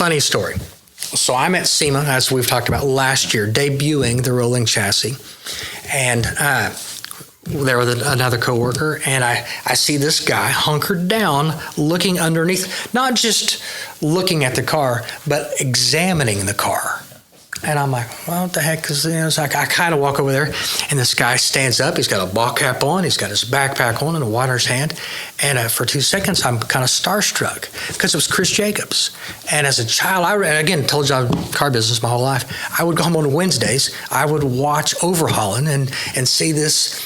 funny story. So I'm at SEMA, as we've talked about last year, debuting the rolling chassis. And there was another coworker, and I see this guy hunkered down, looking underneath, not just looking at the car, but examining the car. And I'm like, well, what the heck is this? I kind of walk over there, and this guy stands up. He's got a ball cap on. He's got his backpack on and a water in his hand. And for 2 seconds, I'm kind of starstruck because it was Chris Jacobs. And as a child, again, told you I was in the car business my whole life. I would go home on Wednesdays. I would watch Overhauling and see this.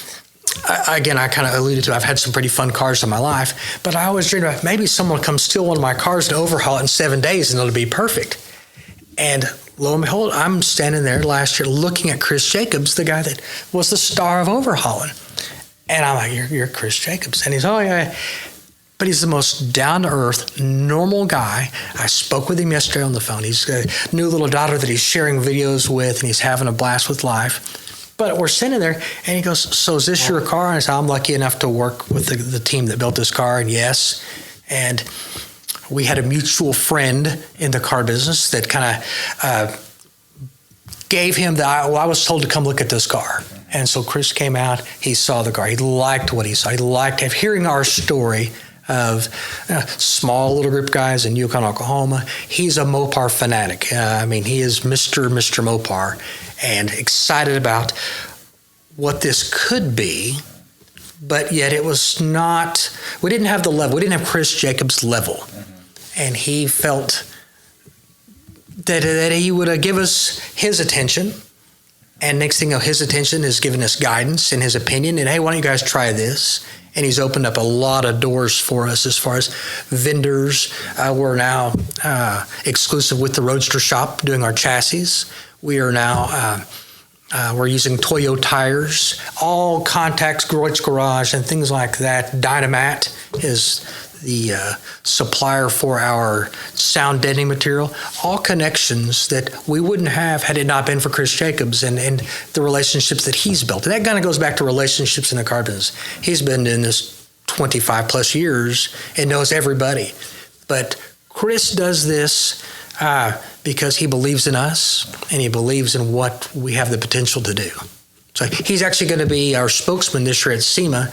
Again, I kind of alluded to, I've had some pretty fun cars in my life, but I always dreamed about maybe someone will come steal one of my cars and overhaul it in 7 days and it'll be perfect. And lo and behold, I'm standing there last year looking at Chris Jacobs, the guy that was the star of Overhauling. And I'm like, you're Chris Jacobs. And he's, oh yeah. But he's the most down-to-earth, normal guy. I spoke with him yesterday on the phone. He's got a new little daughter that he's sharing videos with, and he's having a blast with life. But we're sitting there, and he goes, so is this your car? And I said, I'm lucky enough to work with the team that built this car, and yes. And we had a mutual friend in the car business that kind of gave him I was told to come look at this car. And so Chris came out, he saw the car. He liked what he saw. He liked hearing our story of small little group guys in Yukon, Oklahoma. He's a Mopar fanatic. He is Mr. Mopar, and excited about what this could be, but yet it was not, we didn't have the level. We didn't have Chris Jacobs' level. And he felt that he would give us his attention. And next thing you know, his attention is giving us guidance and his opinion. And hey, why don't you guys try this? And he's opened up a lot of doors for us as far as vendors. We're now exclusive with the Roadster Shop doing our chassis. We are now, we're using Toyo tires, all Contacts, Groit's Garage, and things like that. Dynamat is the supplier for our sound deadening material, all connections that we wouldn't have had it not been for Chris Jacobs and the relationships that he's built. And that kind of goes back to relationships in the car business. He's been in this 25 plus years and knows everybody. But Chris does this because he believes in us and he believes in what we have the potential to do. So he's actually going to be our spokesman this year at SEMA.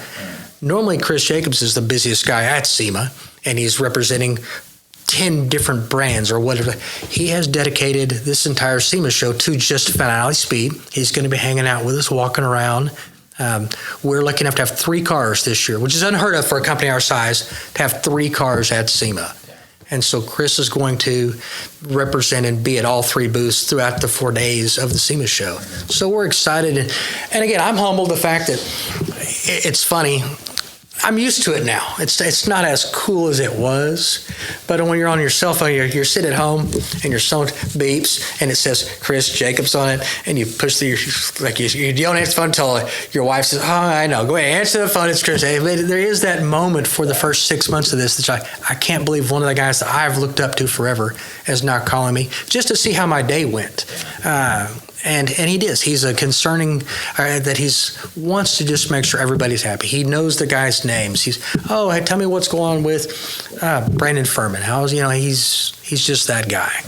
Normally, Chris Jacobs is the busiest guy at SEMA, and he's representing 10 different brands or whatever. He has dedicated this entire SEMA show to just Finale Speed. He's going to be hanging out with us, walking around. We're lucky enough to have 3 cars this year, which is unheard of for a company our size to have 3 cars at SEMA. And so Chris is going to represent and be at all 3 booths throughout the 4 days of the SEMA show. So we're excited. And again, I'm humbled the fact that it's funny. I'm used to it now. It's not as cool as it was, but when you're on your cell phone, you're sitting at home and your phone beeps and it says Chris Jacobs on it, and you push you don't answer the phone until your wife says, "Oh, I know. Go ahead, answer the phone. It's Chris." There is that moment for the first 6 months of this that I can't believe one of the guys that I've looked up to forever is now calling me just to see how my day went. And he does. He's a concerning that he's wants to just make sure everybody's happy. He knows the guys' names. Hey, tell me what's going on with Brandon Furman. He's just that guy.